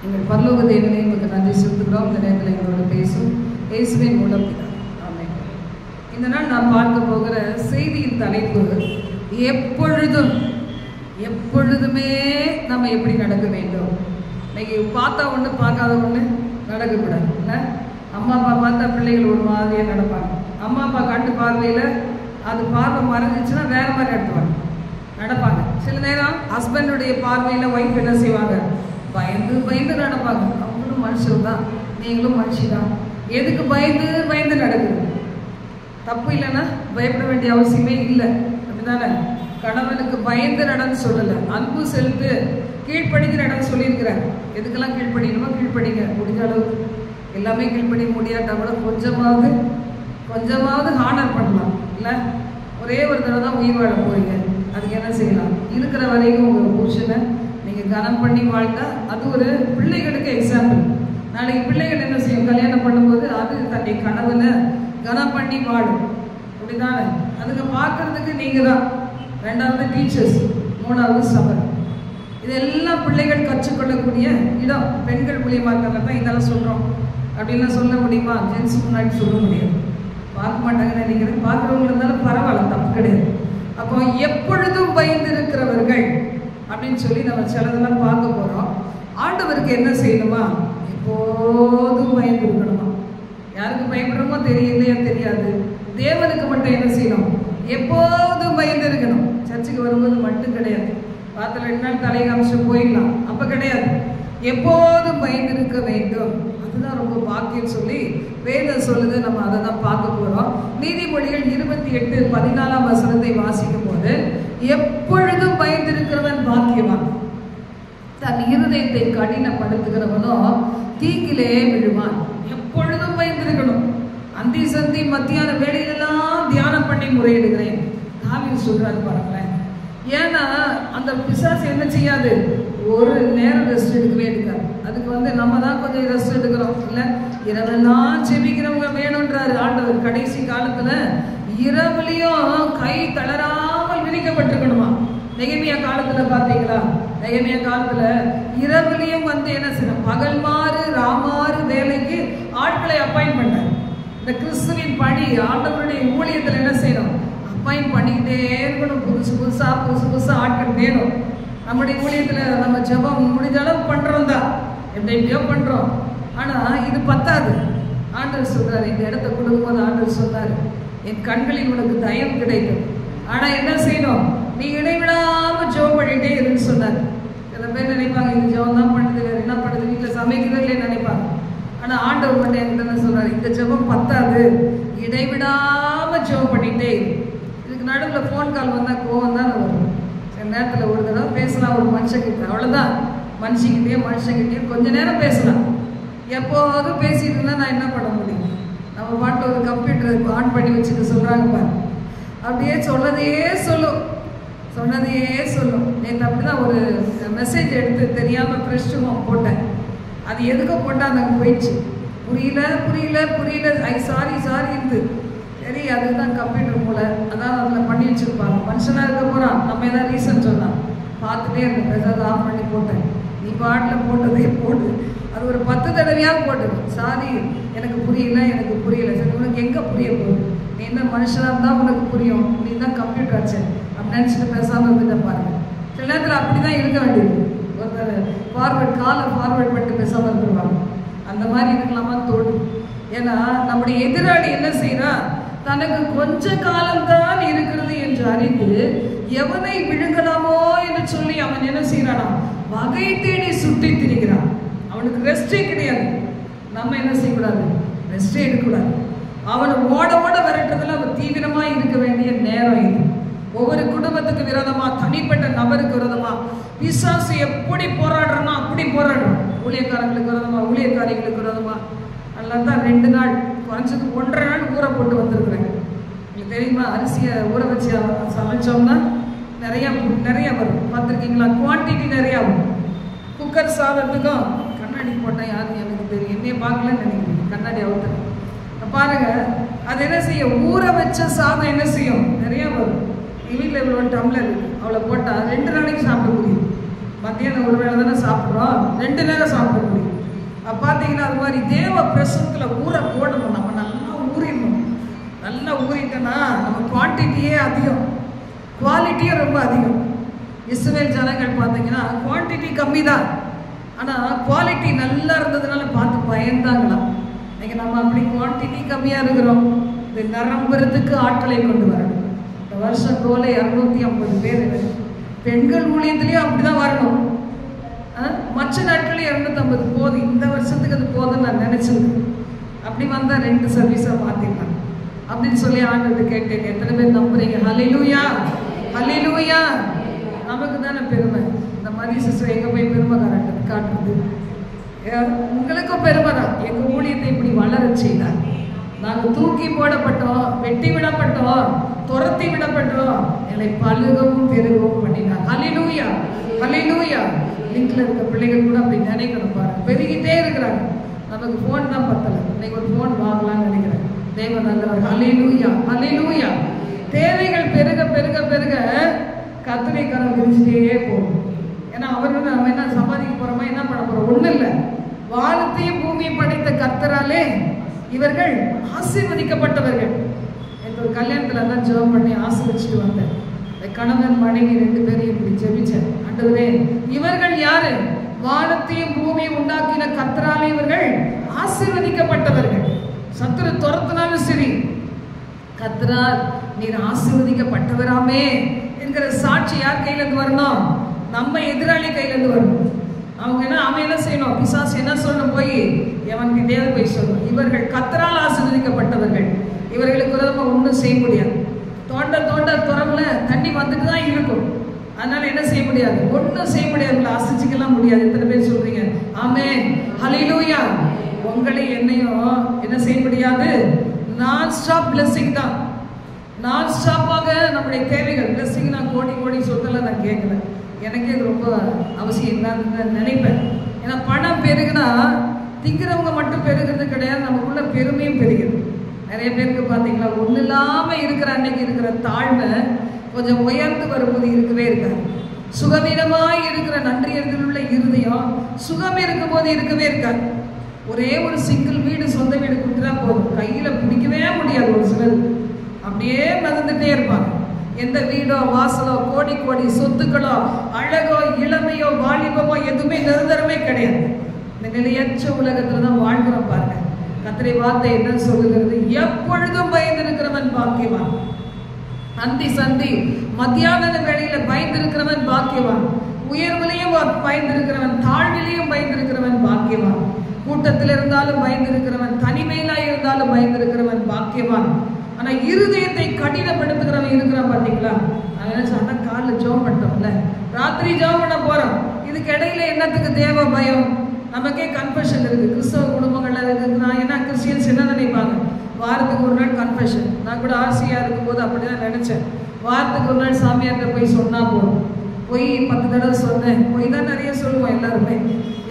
எங்கள் பரலோக தேவனே உங்களுக்கு நன்றி செலுத்துகிறோம். இந்த நேரத்தில் எங்களோட பேசும் இயேசுவின் மூலம் பிதாவே. ஆமென். இந்த நாள் நாம் பார்க்க போகிற செய்தியின் தலைப்பு எப்பொழுதும் எப்பொழுதுமே நம்ம எப்படி நடக்க வேண்டும். இன்னைக்கு பார்த்தா ஒன்று பார்க்காத ஒன்று நடக்கக்கூடாது. இல்லை, அம்மா அப்பா பார்த்தா பிள்ளைகள் ஒரு மாதிரியாக நடப்பாங்க. அம்மா அப்பா கண்டு பார்வையில் அது பார்வை மறைஞ்சிச்சுன்னா வேற மாதிரி நடப்பாங்க. சில நேரம் ஹஸ்பண்டுடைய பார்வையில் ஒய்ஃப் என்ன செய்வாங்க, பயந்து பயந்து நடப்பாங்க. அவங்களும் மனுஷன் தான், நீங்களும் மனுஷி தான். எதுக்கு பயந்து பயந்து நடக்குது? தப்பு இல்லைன்னா பயப்பட வேண்டிய அவசியமே இல்லை, அப்படிதானே? கணவனுக்கு பயந்து நடன்னு சொல்லலை, அன்பு செலுத்து கீழ்ப்படிந்து நடன்னு சொல்லியிருக்கிறார். எதுக்கெல்லாம் கீழ்ப்படிக்கணுமோ கீழ்ப்படிங்க. முடிஞ்ச அளவுக்கு எல்லாமே கீழ்ப்படிக்க முடியாட்டா கூட கொஞ்சமாவது ஹானர் பண்ணலாம். இல்லை, ஒரே ஒரு தடவை தான் உயிர் வாழ போறீங்க, அதுக்கு என்ன செய்யலாம்? இருக்கிற வரைக்கும் உங்கள் புருஷனை நீங்கள் கனம் பண்ணி வாழ்ந்தா அது ஒரு பிள்ளைகளுக்கு எக்ஸாம்பிள். நாளைக்கு பிள்ளைகள் என்ன செய்யும்? கல்யாணம் பண்ணும்போது அது தன்னை கணவனை கனம் பண்ணி வாழும், அப்படிதானே? அதுக்கு பார்க்கறதுக்கு நீங்கள் தான். ரெண்டாவது டீச்சர்ஸ், மூணாவது சபை. இதெல்லாம் பிள்ளைகள் கற்றுக்கொள்ளக்கூடிய இடம். பெண்கள் மூலியமாக இருக்கிறத தான் இதெல்லாம் சொல்கிறோம். அப்படின்லாம் சொல்ல முடியுமா? ஜென்ஸ் முன்னாடி சொல்ல முடியாது, பார்க்க மாட்டாங்கன்னு நினைக்கிறேன். பார்க்குறவங்க இருந்தாலும் பரவாயில்ல, தப்பு கிடையாது. அப்போ எப்பொழுதும் பயந்து இருக்கிறவர்கள் அப்படின்னு சொல்லி நம்ம சிலதெல்லாம் பார்க்க போகிறோம். ஆண்டவருக்கு என்ன செய்யணுமா? எப்போதும் பயந்து இருக்கணுமா? யாருக்கு பயப்படுறோமோ தெரியலையா தெரியாது. தேவனுக்கு மட்டும் என்ன செய்யணும்? எப்போதும் பயந்து இருக்கணும். சர்ச்சுக்கு வரும்போது மட்டும் கிடையாது, பார்த்து 2 நாள் தலை காமிச்சு போயிடலாம், அப்போ கிடையாது. எப்போதும் பயந்து இருக்க வேண்டும். அதுதான் ரொம்ப பாக்கியம் சொல்லி வேதம் சொல்லுது. நம்ம அதை தான் பார்க்க போகிறோம். நீதிமொழிகள் 28:14 வசனத்தை வாசிக்கும் போது, எப்பொழுதும் பயந்திருக்கிறவன் பாக்கியவான், தன் இருதயத்தை கடினப்படுத்துகிறவனோ தீங்கிலே விழுவான். எப்பொழுதும் பயந்திருக்கணும். அந்தி சந்தி மத்தியான வேலையிலெல்லாம் தியானம் பண்ணி முறையிடுகிறேன் தாவீது சொல்றாரு பாருங்களேன். ஏன்னா அந்த பிசாசு என்ன செய்யாது, ஒரு நேரம் ரெஸ்ட் எடுக்கவே எடுக்காது. அதுக்கு நம்ம தான் கொஞ்சம் ரெஸ்ட் எடுக்கிறோம். இல்லை, இரவெல்லாம் செபிக்கிறவங்க வேணுன்றாரு ஆண்டவர். கடைசி காலத்துல இரவுலையும் கை தளராமல் விரிக்கப்பட்டிருக்கணுமா. நெகமியா காலத்துல பார்த்தீங்களா? நெகமியா காலத்துல இரவுலையும் என்ன செய்யணும்? பகல் மாறு ராமாறு வேலைக்கு ஆட்களை அப்பாயிண்ட் பண்ணார். இந்த கிறிஸ்துவின் பணி ஆண்டவருடைய ஊழியத்தில் என்ன செய்யணும்? அப்பாயிண்ட் பண்ணிக்கிட்டே இருக்கணும். புதுசு புதுசா ஆட்கள் வேணும். நம்முடைய ஊழியத்தில் நம்ம ஜெபம் முடிஞ்ச அளவு பண்ணுறோம் தான், எப்படியோ பண்ணுறோம். ஆனால் இது பத்தாது. ஆண்டவர் சொல்கிறார், இந்த இடத்த கொடுக்கும்போது ஆண்டவர் சொன்னார், என் கண்களில் உனக்கு தயவு கிடைக்கும். ஆனால் என்ன செய்யணும்? நீ இடைவிடாமல் ஜெபம் பண்ணிகிட்டே இருன்னு சொன்னார். சில பேர் நினைப்பாங்க, இது ஜெபம் தான் பண்ணுது, வேறு என்ன பண்ணுது, வீட்டில் சமைக்கிறதுலே நினைப்பாங்க. ஆனால் ஆண்டவர் மட்டும் என்கிட்ட என்ன சொல்கிறார்? இந்த ஜெபம் பத்தாது, இடைவிடாமல் ஜெபம் பண்ணிகிட்டே இரு. இதுக்கு நடுவில் ஃபோன் கால் வந்தால் கோவம் தான் வரும். சில நேரத்தில் ஒரு தடவை பேசலாம் ஒரு மனுஷங்கிட்ட, அவ்வளோதான். மனுஷங்கிட்டேயும் கொஞ்ச நேரம் பேசலாம். எப்போதும் பேசிட்டு இருந்தால் நான் என்ன பண்ண முடியும்? நம்ம பாட்டில் ஒரு கம்ப்யூட்டர் ஆன் பண்ணி வச்சுட்டு சொல்கிறாங்க பாரு, அப்படியே சொன்னதையே சொல்லும். நேற்று அப்படி தான் ஒரு மெசேஜ் எடுத்து தெரியாமல் ஃப்ரெஷ் ஹோம் போட்டேன். அது எதுக்கோ போட்டால் அங்கே போயிடுச்சு. புரியல சாரி இருந்து. சரி, அதுதான் கம்ப்யூட்டர் மூளை, அதான் அதில் பண்ணி வச்சுருப்பாங்க. மனுஷனாக இருக்க போகிறான், நம்ம ஏதாவது ரீசன் சொன்னான் பார்த்துட்டே இருந்தேன். ஏதாவது ஆஃப் பண்ணி போட்டேன். நீ பாட்டில் போட்டதே போடு, அது ஒரு 10 தடவையாக போட்டது. சாரி, எனக்கு புரியல. சரி, உனக்கு எங்கே புரிய போகுது? நீ என்ன மனுஷனாக இருந்தால் உனக்கு புரியும், நீ தான் கம்ப்யூட்டர் ஆச்சு அப்படி நினச்சிட்டு பேசாமல் இருந்துட்ட பாருங்க. சில நேரத்தில் அப்படி தான் இருக்க வேண்டியது. ஒருத்தர் காலை ஃபார்வர்ட் பண்ணிட்டு பேசாமல் இருந்துருவாங்க. அந்த மாதிரி இருக்கலாமான்னு தோணும். ஏன்னா நம்முடைய எதிராளி என்ன செய்யறான்? தனக்கு கொஞ்ச காலம்தான் இருக்கிறது என்று அறிந்து எவனை விழுங்கலாமோ என்று சொல்லி அவன் என்ன செய்யறானா? வகை தேடி சுற்றி திரிகிறான். அவனுக்கு ரெஸ்டே கிடையாது. நம்ம என்ன செய்யக்கூடாது? ரெஸ்டே எடுக்கக்கூடாது. அவனை ஓட விரட்டுறதுல அவன் தீவிரமா இருக்க வேண்டிய நேரம் இது. ஒவ்வொரு குடும்பத்துக்கு விரோதமா, தனிப்பட்ட நபருக்கு விரோதமா பிசாசு எப்படி போராடுறானோ அப்படி போராடுறான். ஊழியக்காரங்களுக்கு விரோதமா, ஊழியக்காரிகளுக்கு விரோதமா. அதனால தான் 2 நாள் குறைஞ்சது 1.5 நாள் ஊற போட்டு வந்திருக்கிறேன். உங்களுக்கு தெரியுமா? அரிசியை ஊற வச்சு சமைச்சோம்னா நிறைய வரும். பார்த்துருக்கீங்களா? குவான்டிட்டி நிறையா வரும். குக்கர் சாதத்துக்கும் கண்ணாடி போட்டால் யாருன்னு எனக்கு தெரியும். என்னையே பார்க்கலன்னு நினைக்கிறீங்க? கண்ணாடி அவுத்துறேன் பாருங்க. அது என்ன செய்யும்? ஊற வச்ச சாதம் என்ன செய்யும்? நிறையா வரும். வீட்டில் இவ்வளோ 1 டம்ளர் இருக்குது, அவளை போட்டால் 2 நாளைக்கு சாப்பிட முடியும். மத்தியானம் ஒரு வேளை தானே சாப்பிட்றோம், 2 நேரம் சாப்பிட முடியும். பார்த்தீங்கன்னா அது மாதிரி தேவ பிரசனத்தில் ஊற போடணும். நம்ம நல்லா ஊறிடணும். நல்லா ஊறிட்டோன்னா நம்ம குவான்டிட்டியே அதிகம், குவாலிட்டியே ரொம்ப அதிகம். இஸ்ரவேல் ஜனங்கள் பார்த்தீங்கன்னா குவான்டிட்டி கம்மி தான், ஆனால் குவாலிட்டி நல்லா இருந்ததுனால பார்த்து பயந்தாங்களாம். இன்னைக்கு நம்ம அப்படி குவான்டிட்டி கம்மியாக இருக்கிறோம். இது நிரம்புறதுக்கு ஆட்களை கொண்டு வரணும். இந்த வருஷம் போல 250 பேர் பெண்கள் ஊழியத்துலேயும் அப்படி தான் வரணும். மற்ற நாட்களையும் 250 போதும். இந்த வருஷத்துக்கு அது போதும்னு நான் நினச்சிருக்கேன். அப்படி வந்தால் 2 சர்வீஸாக மாற்றிடலாம் அப்படின்னு சொல்லி ஆண்டவர்கிட்ட கேட்டேன். எத்தனை பேர் நம்புறீங்க? ஹல்லேலூயா, ஹல்லேலூயா. நமக்கு தானே பெருமை. இந்த மாதிரி சிஸ்டர் எங்கே போய் பெருமை காட்டுறது? உங்களுக்கும் பெருமை தான். எங்கள் ஊழியத்தை இப்படி வளர செய்தார். நாங்கள் தூக்கி போடப்பட்டோம், வெட்டி விடப்பட்டோம், துரத்தி விடப்பட்டோம், எங்களை பழுகவும் பெருகவும் பண்ணினார். ஹல்லேலூயா, ஹல்லேலூயா. லிங்க்ல இருக்க பிள்ளைகள் கூட அப்படி நினைக்கணும். பாருங்க, பெருகிட்டே இருக்கிறாங்க. நமக்கு ஃபோன் தான் பத்தலை. இன்னைக்கு ஒரு ஃபோன் வாங்கலாம்னு நினைக்கிறேன். தேவன் நல்லவர். ஹல்லேலூயா, ஹல்லேலூயா. தேவைகள் பெருக பெருக பெருக கர்த்தரை கரம் விரிச்சிட்டே போகும். ஏன்னா அவர்கள் நம்ம என்ன சம்பாதிக்க போறோமா, என்ன பண்ண போறோம்? ஒன்றும் இல்லை. வானத்தையும் பூமியை படைத்த கர்த்தராலே இவர்கள் ஆசீர்வதிக்கப்பட்டவர்கள். எனக்கு ஒரு கல்யாணத்தில் தான் ஜெபம் பண்ணி ஆசீர்வதிச்சுட்டு வந்தேன். கணவன் மனைவி 2 பேரையும் இப்படி ஜெபிச்சேன். ஆண்டவரே, இவர்கள் யாரு? வானத்தையும் பூமியை உண்டாக்கின கர்த்தராலே இவர்கள் ஆசீர்வதிக்கப்பட்டவர்கள். சத்துரு துரத்தினாலும் சரி, கர்த்தரால் நீர் ஆசீர்வதிக்கப்பட்டவராமே என்கிற சாட்சி யார் கையில இருந்து வரணும்? நம்ம எதிராளி கையில இருந்து வரணும். அவன் என்ன செய்யணும்? பிசாசு என்ன சொல்லணும்? போய் எவன்கிட்டே போய் சொல்லணும், இவர்கள் கர்த்தரால் ஆசீர்வதிக்கப்பட்டவர்கள், இவர்களுக்கு விரோதமா ஒன்றும் செய்ய முடியாது. தோண்ட தோண்ட துறவுல தண்ணி வந்துட்டு தான் இருக்கும். அதனால என்ன செய்ய முடியாது? ஒன்றும் செய்ய முடியாது. ஆசிச்சுக்கலாம் முடியாது. எத்தனை பேர் சொல்றீங்க ஆமென், ஹல்லேலூயா? உங்களை என்னையும் என்ன செய்ய முடியாது? நான் ஸ்டாப் பிளஸிங் தான். நான் ஸ்டாப்பாக நம்முடைய தேவைகள் பிளஸிங். நான் கோடி கோடி சொத்தெல்லாம் நான் கேட்கல. எனக்கே இது ரொம்ப அவசியம் தான் நினைப்பேன். ஏன்னா பணம் பெருகுனா திங்கிறவங்க மட்டும் பெருகிறது கிடையாது, நமக்குள்ள பெருமையும் பெருகுது. நிறைய பேருக்கு பார்த்தீங்களா, ஒன்றும் இல்லாமல் இருக்கிற அன்னைக்கு இருக்கிற தாழ்மை கொஞ்சம் உயர்ந்து வரும்போது இருக்கவே இருக்காது. சுகவீனமாய் இருக்கிற நன்றியர்கள் உள்ள இருதயம் சுகம் இருக்கும் போது இருக்கவே இருக்காது. ஒரே ஒரு சிங்கிள் வீடு, சொந்த வீடு கொடுத்துட்டா போதும், கையில் பிடிக்கவே முடியாது. ஒரு சிலர் அப்படியே மறந்துட்டே இருப்பாங்க. எந்த வீடோ வாசலோ கோடி கோடி சொத்துக்களோ அழகோ இளமையோ வாலிபமோ எதுவுமே நிரந்தரமே கிடையாது. இந்த நிலையற்ற உலகத்துல தான் வாழ்கிறோம். பாருங்க, கர்த்தருடைய வார்த்தை என்ன சொல்லுகிறது? எப்பொழுதும் பயந்திருக்கிறவன் பாக்கியவான். அந்தி சந்தி மத்தியான வேளையில பயந்திருக்கிறவன் பாக்கியவான். உயர்விலையும் பயந்திருக்கிறவன், தாழ்விலையும் பயந்திருக்கிறவன் பாக்கியவான். கூட்டத்தில் இருந்தாலும் பயந்திருக்கிறவன், தனிமையில இருந்தாலும் பயந்திருக்கிறவன் பாக்கியவான். ஆனா இருதயத்தை கடினப்படுத்துகிறவன் இருக்கிறான். பாத்தீங்களா? அதான் காலில் ஜெபம் பண்ணிட்டோம்ல, ராத்திரி ஜெபம் பண்ண போறோம். இதுக்கு இடையில என்னத்துக்கு தேவ பயம்? நமக்கே கன்ஃபெஷன் இருக்கு. கிறிஸ்தவ குடும்பங்கள்ல இருக்கு. நான் என்ன கிறிஸ்டியன்ஸ் என்ன நினைப்பாங்க? வாரத்துக்கு ஒரு நாள் கன்ஃபெஷன். நான் கூட ஆசையா இருக்கும்போது அப்படிதான் நினைச்சேன். வாரத்துக்கு ஒரு நாள் சாமியார்கிட்ட போய் சொன்னா போதும். போய் 10 தடவை சொன்னேன். போய் தான் நிறைய சொல்லுவோம். எல்லாருமே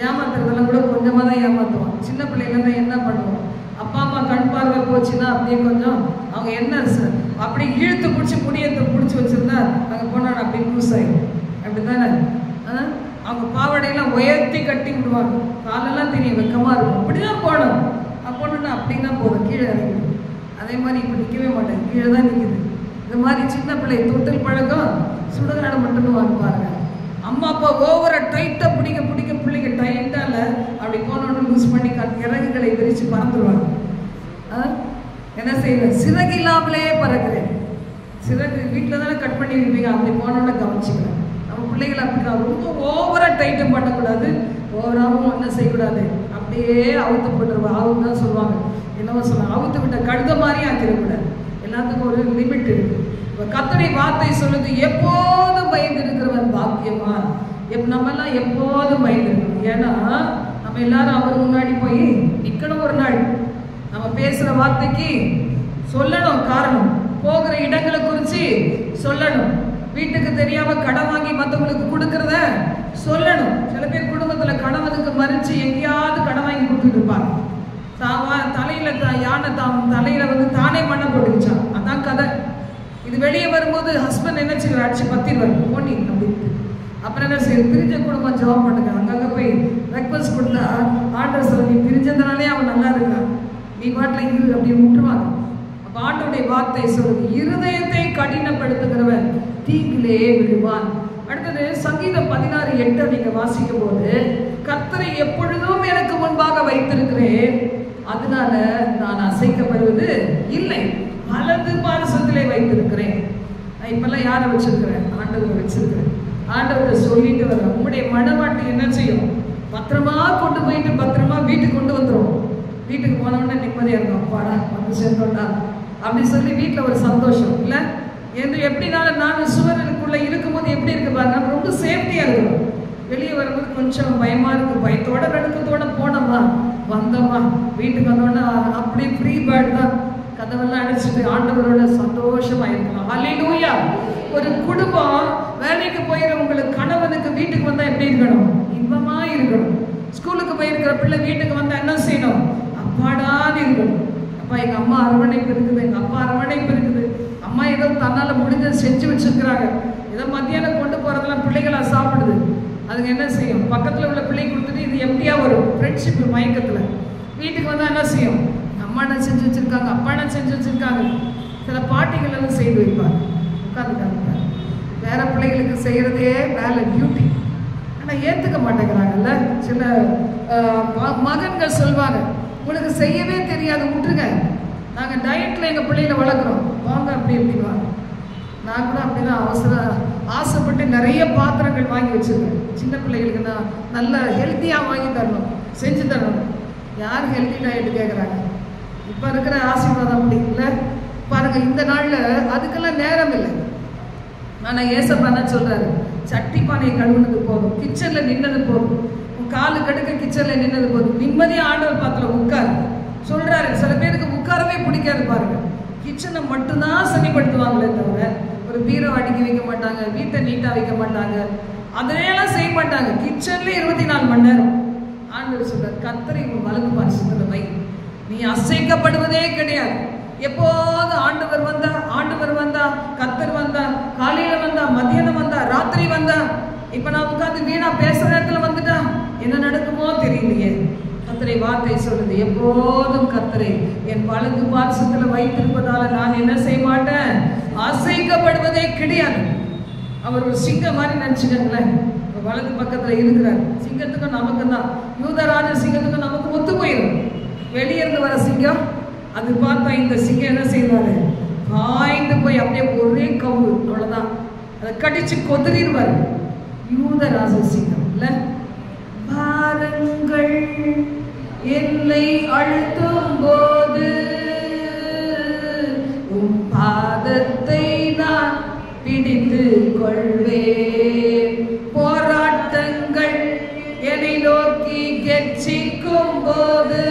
ஏமாத்துறதெல்லாம் கூட கொஞ்சமா தான் ஏமாத்துவோம். சின்ன பிள்ளைல தான் என்ன பண்ணுவோம்? அப்பா அம்மா கண் பார்வை போச்சுன்னா அப்படியே கொஞ்சம் அவங்க என்ன அப்படி இழுத்து பிடிச்சி முடியத்தை பிடிச்சி வச்சிருந்தா அங்கே போனான் அப்படியே லூஸ் ஆகிடும். அப்படித்தானே? அவங்க பாவடையெல்லாம் உயர்த்தி கட்டி விடுவாங்க. காலெல்லாம் தெரியும், வெக்கமாக இருக்கும். அப்படிதான் போகணும். போனோன்னா அப்படின்னா போதும், கீழே இறங்கிடும். அதே மாதிரி இப்போ நிற்கவே மாட்டேன், கீழே தான் நிற்குது. இந்த மாதிரி சின்ன பிள்ளை தொட்டில் பழக்கம் சுடுகாடு மட்டும் வாங்க பாருங்க. அம்மா அப்பா ஓவரா டைட்டாக பிடிக்க பிடிக்க பிள்ளைங்க டைட்டால அப்படி போனோன்னு லூஸ் பண்ணி இறகுகளை விரிச்சு பறந்துடுவாங்க. என்ன செய்வேன்? சிறகு இல்லாமலே பறக்கிறேன். சிறகு வீட்டில் தானே கட் பண்ணி வைப்பீங்க, அப்படி போனோன்னு கவனிச்சுக்கிறேன். நம்ம பிள்ளைகளை அப்படிதான் ரொம்ப ஓவரா டைட்டும் பண்ணக்கூடாது, ஓவராகவும் என்ன செய்யக்கூடாது, அப்படியே அவுத்து போட்டுருவா. அவங்க தான் சொல்லுவாங்க, என்னவோ சொல்லுவாங்க, அவுத்து விட்ட கழுத மாதிரி ஆக்கிடக்கூடாது. எல்லாத்துக்கும் ஒரு லிமிட் இருக்கு. இப்போ கர்த்தருடைய வார்த்தை சொல்லுது, எப்போதும் பயந்து இருக்கிறவன் பாக்கியவான். நம்ம எல்லாம் எப்போதும் பயந்து இருக்கணும். ஏன்னா நம்ம எல்லாரும் அவர் முன்னாடி போய் நிற்கணும். ஒரு நாள் நம்ம பேசுற வார்த்தைக்கு சொல்லணும் காரணம், போகிற இடங்களை குறித்து சொல்லணும், வீட்டுக்கு தெரியாம கடன் வாங்கி மற்றவங்களுக்கு கொடுக்கறத சொல்லணும். சில பேர் குடும்பத்துல கணவனுக்கு மறிச்சு எங்கேயாவது கடன் வாங்கி கொடுத்துட்டு இருப்பாங்க. தலையில யானை தலையில தானே மண்ணை போட்டுக்கிச்சான். அதான் கதை. இது வெளியே வரும்போது ஹஸ்பண்ட் என்ன செய்வார்? அடிச்சு பத்திடுவார், போனி அப்படின்ட்டு. அப்புறம் என்ன செய்யும், பிரிஞ்ச குடும்பம் ஜெபம் பண்ணுங்க. அங்கங்கே போய் ரெக்வஸ்ட் கொடுத்தா ஆண்டவர் சொல்ல, நீ பிரிஞ்சதுனாலே அவன் நல்லா இருக்கான், நீ பாட்டில் இரு அப்படின்னு விட்டுருவாங்க. அப்போ ஆண்டவருடைய வார்த்தை சொல்லுது, இருதயத்தை கடினப்படுத்துகிறவன் தீங்கிலே விழுவான். அடுத்தது சங்கீதம் 16:8 நீங்க வாசிக்கும் போது, கர்த்தரை எப்பொழுதும் எனக்கு முன்பாக வைத்திருக்கிறேன், அதனால நான் அசைக்கப்படுவது இல்லை, வலது பாரசத்திலே வைத்திருக்கிறேன். நான் இப்பெல்லாம் யாரை வச்சிருக்கிறேன்? ஆண்டவரை வச்சிருக்கிறேன். ஆண்டவரை சொல்லிட்டு வர உங்களுடைய மனவாட்டி என்ன செய்யும்? பத்திரமா கொண்டு போயிட்டு பத்திரமா வீட்டுக்கு கொண்டு வந்துடும். வீட்டுக்கு போனோடனே நிம்மதியா இருக்கும், அப்பாடா வந்து சேர்ந்தோண்டா அப்படி சொல்லி வீட்டில் ஒரு சந்தோஷம் இல்லை? என்று எப்படினாலும் நான் சுவர்களுக்குள்ள இருக்கும்போது எப்படி இருக்கு பாருங்க, ரொம்ப சேஃப்டியா இருக்கும். வெளியே வரும்போது கொஞ்சம் பயமா இருக்கு, பயத்தோட நடுக்கத்தோட போனோமா வந்தோமா வீட்டுக்கு வந்தோன்னா அப்படி ஃப்ரீ பேர்ட் தான், கதவெல்லாம் அடிச்சுட்டு ஆண்டவரோட சந்தோஷமா இருக்கலாம். ஹல்லேலூயா. ஒரு குடும்பம் வேலைக்கு போயிட உங்களுக்கு கணவனுக்கு வீட்டுக்கு வந்தா எப்படி இருக்கணும்? இன்பமா இருக்கணும். ஸ்கூலுக்கு போயிருக்கிற பிள்ளை வீட்டுக்கு வந்தா என்ன செய்யணும்? அப்பாடான்னு இருக்கணும். அப்பா எங்க அம்மா அரவணைப்பு இருக்குது, எங்க அப்பா அரவணைப்பு இருக்குது, அம்மா ஏதோ தன்னால முடிஞ்ச செஞ்சு வச்சிருக்கிறாங்க, ஏதோ மத்தியானம் கொண்டு போறதெல்லாம் பிள்ளைகளா சாப்பிடுது, அதுங்க என்ன செய்யும்? பக்கத்துல உள்ள பிள்ளை கொடுத்துட்டு இது எப்படியா வரும்? ஃப்ரெண்ட்ஷிப் மயக்கத்துல வீட்டுக்கு வந்தா என்ன செய்யும்? அம்மா என்ன செஞ்சு வச்சிருக்காங்க, அப்பா என்ன செஞ்சு வச்சிருக்காங்க. சில பாட்டிகள் எல்லாம் செய்து வைப்பாங்க, உட்காந்துக்காங்க. வேற பிள்ளைகளுக்கு செய்யறதே வேலை, டியூட்டி. ஆனால் ஏற்றுக்க மாட்டேங்கிறாங்கல்ல. சில மகன்கள் சொல்வாங்க, உங்களுக்கு செய்யவே தெரியாது, விட்டுருங்க, நாங்கள் டயட்டில் எங்கள் பிள்ளைகளை வளர்க்குறோம், வாங்க அப்படி அப்படின்வாங்க. நான் கூட அப்படிதான் ஆசைப்பட்டு நிறைய பாத்திரங்கள் வாங்கி வச்சுருக்கேன். சின்ன பிள்ளைகளுக்கு நான் நல்ல ஹெல்த்தியாக வாங்கி தரணும், செஞ்சு தரணும். யார் ஹெல்த்தி டயட்டு கேட்குறாங்க? இப்போ இருக்கிற ஆசீர்வாதம் அப்படி இல்லை பாருங்க. இந்த நாளில் அதுக்கெல்லாம் நேரம் இல்லை. ஆனால் ஏசப்பா என்ன சொல்கிறாரு? சட்டி பானையை கழுவுனது போதும், கிச்சனில் நின்னது போதும், உன் காலு கடுக்க கிச்சனில் நின்னது போதும், நிம்மதியாக ஆண்டவர் பாத்திரம் உட்காரு சொல்கிறாரு. சில பேருக்கு உட்காரவே பிடிக்காது பாருங்க, கிச்சனை மட்டும்தான் சரிப்படுத்துவாங்களே தவிர ஒரு பீரோ அடுக்கி வைக்க மாட்டாங்க, வீட்டை நீட்டாக வைக்க மாட்டாங்க, அதையெல்லாம் செய்ய மாட்டாங்க. கிச்சன்லேயே 24 மணி நேரம். ஆண்டவர் சொல்கிறார், கர்த்தரை உன் வலது பாரசத்தில் வை, நீ அசைக்கப்படுவதே கிடையாது. எப்போது ஆண்டவர் வந்தா கர்த்தர் வந்தா, காலையில வந்தா, மத்தியானம் வந்தா, ராத்திரி வந்தா, இப்ப நான் உட்காந்து வீணா பேசுற நேரத்துல வந்துட்டா என்ன நடக்குமோ தெரியலையே. கர்த்தரை வார்த்தை சொல்லுது, எப்போதும் கர்த்தரை என் வலது பாரசத்துல வைத்திருப்பதால நான் என்ன செய்ய மாட்டேன்? அசைக்கப்படுவதே கிடையாது. அவர் ஒரு சிங்கம் மாதிரி நினைச்சுக்கங்களேன், வலது பக்கத்துல இருக்கிறார். சிங்கத்துக்கும் நமக்கும் தான், யூதராஜ சிங்கத்துக்கும் நமக்கு ஒத்து போயிடும். வெளியிருந்து வர சிங்கம் அது பார்த்தா இந்த சிங்கம் என்ன செய்வாரு? பாய்ந்து போய் அப்படியே ஒரே கவு, அவ்வளவுதான், அதை கடிச்சு கொதிரிடுவாரு. யூதராஜ சிங்கம் இல்ல. பாருங்கள் என்னை அழுத்தும் போது உன் பாதத்தை நான் பிடித்து கொள்வேன். போராட்டங்கள் என்னை நோக்கி கெச்சிக்கும் போது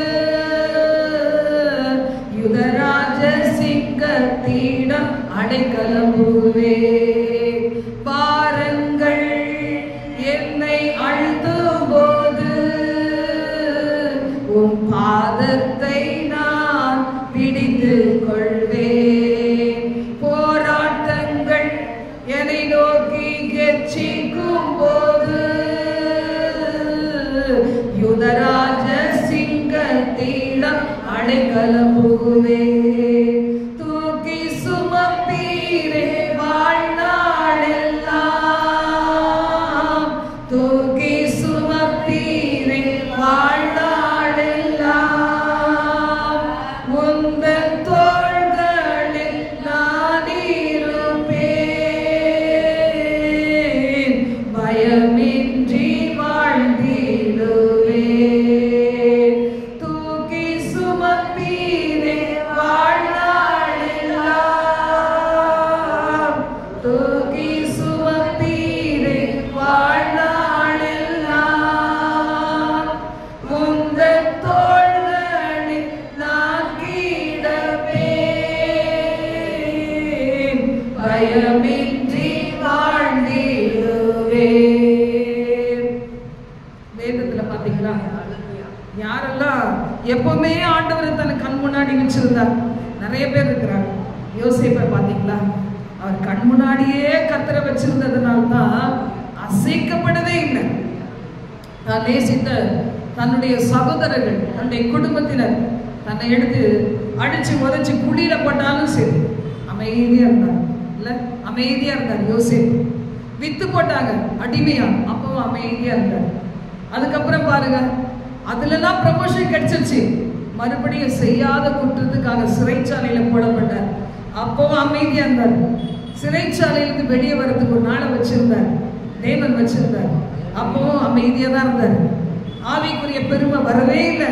யுதராஜ சிங்கத்திடம் அடைக்கலம் புகுவேன். பாருங்கள் என்னை அழுத்தும் போது உன் பாதத்தை நான் பிடித்து கொள்வேன். போராட்டங்கள் என்னை நோக்கி கெச்சிக்கும் போது யுதராஜ சிங்கத்திடம் அடைக்கலம் புகுவேன். தூக்கி சுமப்பீரே வாழ்நாளெல்லாம், தூக்கி சுமப்பீரே வாழ்நாளெல்லாம், உந்தன் தோள்களில் நான் இருப்பேன், பயமின்றி வாழ்ந்திடுவேன். தூக்கி சுமப்பீரே வாழ்நாளெல்லாம், தூக்கி சுமப்பீரே வாழ்நாளெல்லாம், உந்தன் தோள்களில் நான் கிடப்பேன், பயமின்றி வாழ்ந்திடுவேன். வேதத்துல பாத்தீங்களா யாரெல்லாம் எப்பவுமே ஆண்டவரை தன் கண் முன்னாடி வச்சிருந்தார்? நிறைய பேர் இருக்கிறாங்க. யோசேப்பை பாத்தீங்களா? அவர் கண் முன்னாடியே கர்த்தரை வச்சிருந்ததுனால தான் அசைக்கப்படவே இல்லை. நான் நேசித்த தன்னுடைய சகோதரர்கள், தன்னுடைய குடும்பத்தினர் தன்னை எடுத்து அடிச்சு உதச்சு குழியில போட்டாலும் சரி அமைதியா இருந்தார். இல்ல, அமைதியா இருந்தார். யோசேப்பு வித்து போட்டாங்க அடிமையா, அப்பவும் அமைதியா இருந்தார். அதுக்கப்புறம் பாருங்க, அதுலலாம் ப்ரமோஷன் கிடைச்சிருச்சு. மறுபடியும் செய்யாத குற்றத்துக்காக சிறைச்சாலையில போடப்பட்டார். அப்பவும் அமைதியா இருந்தார். சிறைச்சாலையிலிருந்து வெளியே வர்றதுக்கு ஒரு நாளை வச்சிருந்தார், தேவன் வச்சிருந்தார். அப்பவும் அமைதியா தான் இருந்தார். ஆவிக்குரிய பெருமை வரவே இல்லை.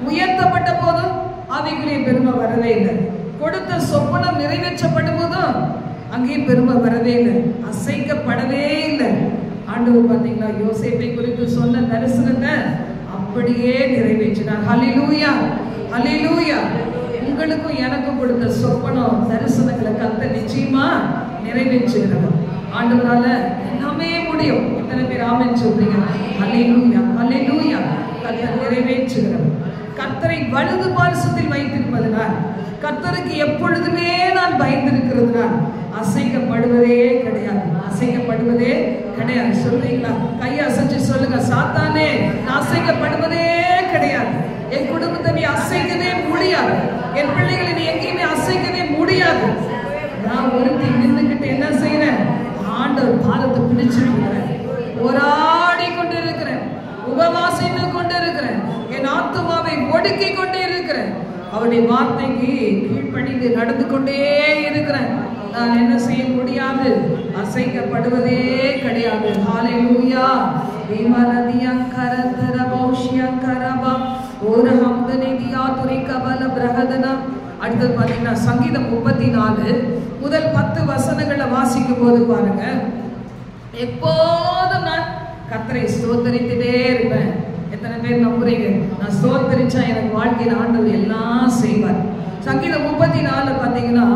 உயர்த்தப்பட்ட போதும் ஆவிக்குரிய பெருமை வரவே இல்லை. கொடுத்த சொப்பனம் நிறைவேற்றப்படும் போதும் அங்கேயும் பெருமை வரவே இல்லை, அசைக்கப்படவே இல்லை. ஆண்டவர் பார்த்தீங்களா, யோசேப்பை குறித்து சொன்ன தரிசனத்தை அப்படியே நிறைவேற்றினார். ஹல்லேலூயா, ஹல்லேலூயா. உங்களுக்கும் எனக்கும் கொடுத்த சொப்பனம் தரிசனங்களை கர்த்தர் நிச்சயமா நிறைவேற்றுகிறவர். ஆண்டவரால எல்லாமே முடியும். எத்தனை பேர் ஆமென் சொல்றீங்க? ஹல்லேலூயா, ஹல்லேலூயா. கர்த்தர் நிறைவேற்றுகிறவர். கர்த்தரை வலது பாரிசத்தில் வைத்திருப்பதனால், கர்த்தருக்கு எப்பொழுதுமே நான் பயந்திருக்கிறதுனால் அசைக்கப்படுவதே கிடையாது, அசைக்கப்படுவதே கிடையாது. சொல்றீங்களா? கையை அசைச்சு சொல்லுங்க, சாத்தானே நான் அசைக்கப்படுவதே கிடையாது. என் குடும்பத்தை நீ அசைக்கவே முடியாது, என் பிள்ளைகளை நீ எங்கேயுமே அசைக்கவே முடியாது. நான் ஒருத்தி நின்றுகிட்டு என்ன செய்யறேன்? ஆண்டவர் பாதத்தை பிடிச்சிருக்கிறேன், போராடி கொண்டு இருக்கிறேன், உபவாசித்து கொண்டு இருக்கிறேன், என் ஆத்துமாவை ஒடுக்கி கொண்டே இருக்கிறேன், அவருடைய வார்த்தைக்கு கீழ்ப்படிந்து நடந்து கொண்டே இருக்கிறேன். நான் என்ன செய்ய முடியாது? அசைக்கப்படுவதே கிடையாது. ஹல்லேலூயா. விமலதியா கரதரபௌஷ்யா கரபா ஓரஹம்தனிதியா துரிகபல பிரகதனா. அடுத்து பாத்தீங்கன்னா சங்கீதம் 34 முதல் 10 வசனங்களை வாசிக்கும் போது பாருங்க, எப்போதும் நான் கர்த்தரை ஸ்தோத்தரித்துட்டே இருப்பேன். எத்தனை பேர் நம்புறீங்க? நான் ஸ்தோத்தரிச்சா எனக்கு வாழ்க்கையில் ஆண்டவர் எல்லாம் செய்வார். சங்கீதம் 34 பாத்தீங்கன்னா,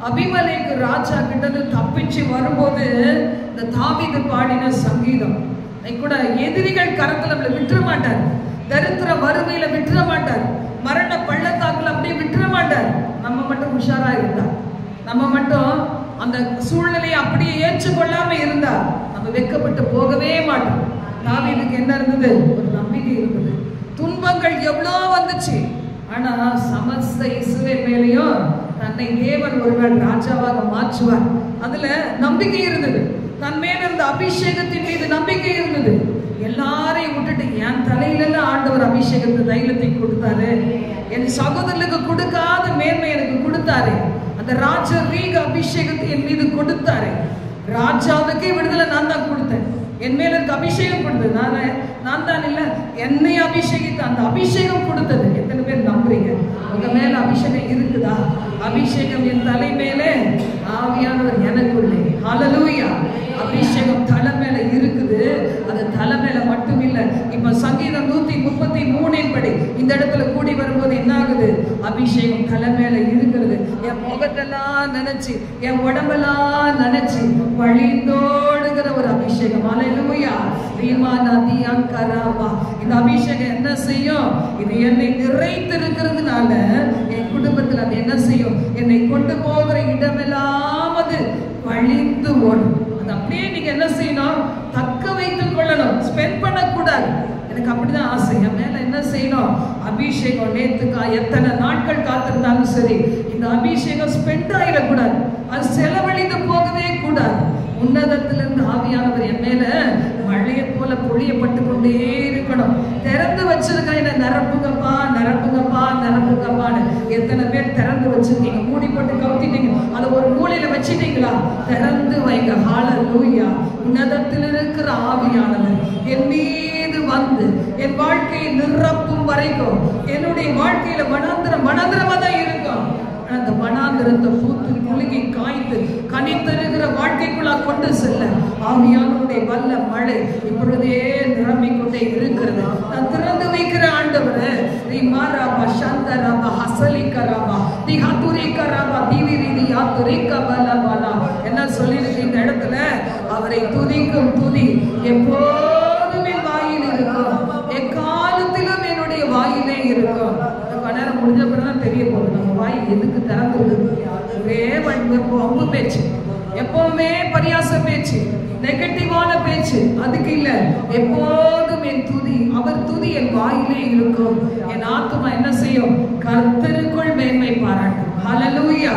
அபிமலேக்கு ராஜா கிட்ட தப்பிச்சு வரும்போது இந்த தாவீது பாடின சங்கீதம். கூட எதிரிகள் கரத்துல விட்டுற மாட்டார், தரித்திர வறுமையில விட்டுற மாட்டார், மரண பள்ளத்தாக்குல அப்படியே விட்டுற மாட்டார். நம்ம மட்டும் உஷாரா இருந்தா, நம்ம மட்டும் அந்த சூழ்நிலையை அப்படியே ஏற்றுக்கொள்ளாம இருந்தா நம்ம வெட்கப்பட்டு போகவே மாட்டோம். தாவீதுக்கு என்ன இருந்தது? ஒரு நம்பிக்கை இருந்தது. துன்பங்கள் எவ்வளோ வந்துச்சு, ஆனா சமஸ்த இஸ்ரவேல் மேலேயும் தன்னை தேவன் ஒருவர் ராஜாவாக மாற்றுவார், அதுல நம்பிக்கை இருந்தது. தன் மேல இருந்த அபிஷேகத்தின் மீது நம்பிக்கை இருந்தது. எல்லாரையும் விட்டுட்டு என் தலையில ஆண்டவர் அபிஷேகத்தை தைலத்தை கொடுத்தாரு, என் சகோதரர்களுக்கு கொடுக்காத மேன்மை எனக்கு கொடுத்தாரு, அந்த ராஜரீக அபிஷேகத்தை என் மீது கொடுத்தாரு. ராஜாவுக்கே விடுதலை நான் தான் கொடுத்தேன், என் மேல இருக்க அபிஷேகம் கொடுத்தது நான் தான் இல்ல, என்னை அபிஷேகித்த அந்த அபிஷேகம் கொடுத்தது. எத்தனை பேர் நம்புறீங்க? உங்க மேல அபிஷேகம் இருக்குதா? அபிஷேகம் என் தலை மேலே, ஆவியானவர் எனக்குள்ளே. ஹல்லேலூயா. அபிஷேகம் தலை மேல இருக்குது, அது தலை மேல மட்டும் இல்ல. இப்ப சங்கீதம் 133 படி இந்த இடத்துல கூடி வரும்போது என்ன ஆகுது? அபிஷேகம் தலை மேல இருக்கிறது. என் முகத்தெல்லாம் நினைச்சு, என் உடம்பெல்லாம் நினைச்சு வழிந்தோடுகிற ஒரு அபிஷேகம். ஹல்லேலூயா. இந்த அபிஷேகம் என்ன செய்யும்? இது என்னை நிறைத்திருக்கிறதுனால என் குடும்பத்தில் அது என்ன செய்யும்? என்னை கொண்டு போகிற இடமெல்லாம் அது வழிந்து ஓடும். அது அப்படியே நீங்க என்ன செய்யணும்? தக்க வைத்துக் கொள்ளணும், ஸ்பெண்ட் பண்ணக்கூடாது. எனக்கு அப்படிதான் ஆசை. என் மேல என்ன செய்யணும்? அபிஷேகம் நேத்துக்கா எத்தனை நாட்கள் காத்திருந்தாலும் சரி, இந்த அபிஷேகம் ஸ்பெண்ட் ஆயிடக்கூடாது, அது செலவழிந்து போகவே கூடாது. உன்னதத்திலிருந்து ஆவியானவர் என் மேல மழையை போல பொழியப்பட்டு கொண்டே இருக்கணும். திறந்து வச்சிருக்க என்ன நிரப்புங்கப்பா, நிரப்புங்கப்பா, நிரப்புங்கப்பான்னு. எத்தனை பேர் திறந்து வச்சிருக்கீங்க? மூடி போட்டு கவுத்திட்டீங்க, அதை ஒரு மூலையில வச்சிட்டீங்களா? திறந்து வைங்க. ஹல்லேலூயா. உன்னதத்தில் இருக்கிற ஆவியானவர் என் மீது வந்து என் வாழ்க்கையை நிரப்பும் வரைக்கும் என்னுடைய வாழ்க்கையில மனாந்திரமா தான் இருக்கும். அந்த மனாந்திரத்தை பூத்து குலுங்கி காய்ந்து கனி தருகிற வாழ்க்கைக்குள்ளா கொண்டு செல்ல ஆவியானவருடைய வல்ல மழை இப்பொழுதே நிரம்பிக்கொண்டே இருக்கிறது. நான் திறந்து வைக்கிற ஆண்டவரே, நீ மாராபா சந்தராபா ஹசலிகராபா நீ ஹதுரிகராபா தீவிரிதி யாத்துரிகபலபலா என்ன சொல்லிருக்கு இந்த இடத்துல? அவரை துதிக்கும் துதி எப்போதுமே வாயில் இருக்கும், எக்காலத்திலும் என்னுடைய வாயிலே இருக்கும். நேரம் முடிஞ்ச பிறகுதான் தெரிய போகுது நம்ம வாய் எதுக்கு திறந்துருக்கு. ஒரே வம்பு பேச்சு, எப்பவுமே பரியாச பேச்சு, நெகட்டிவான பேச்சு அதுக்கு இல்ல. எப்போதும் என் துதி, அவர் துதி என் வாயிலே இருக்கும். என் ஆத்துமா என்ன செய்யும்? கர்த்தருக்குள் மேன்மை பாராட்டும். ஹல்லேலூயா.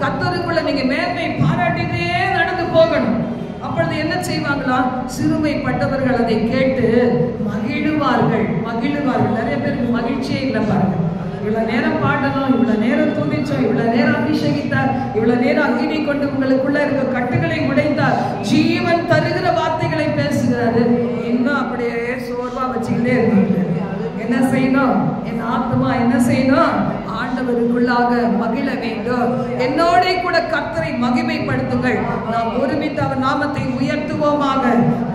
கர்த்தருக்குள்ள நீங்க மேன்மை பாராட்டினே நடந்து போகணும். அப்பொழுது என்ன செய்வாங்களா? சிறுமைப்பட்டவர்கள் அதை கேட்டு மகிழுவார்கள். நிறைய பேருக்கு மகிழ்ச்சியே இல்லை பாருங்க. இவ்வளவு நேரம் பாடணும், இவ்வளவு நேரம் துதிச்சோம், இவ்வளவு நேரம் அபிஷேகித்தார், இவ்வளவு நேரம் அக்கினி கொண்டு உங்களுக்குள்ள இருக்க கட்டுகளை உடைத்தார், ஜீவன் தருகிற வார்த்தைகளை பேசுகிறாரு. இன்னும் அப்படியே சோர்வா வச்சுக்கிட்டே இருந்தீங்க. என்ன செய்யணும்? என் ஆத்மா என்ன செய்யணும்? ஆண்டவருக்குள்ளாக மகிழ வேண்டும். என்னோட கூட கர்த்தரை மகிமைப்படுத்துங்கள். நாம் ஒருமித்து அவர் நாமத்தை உயர்த்துவோமாக.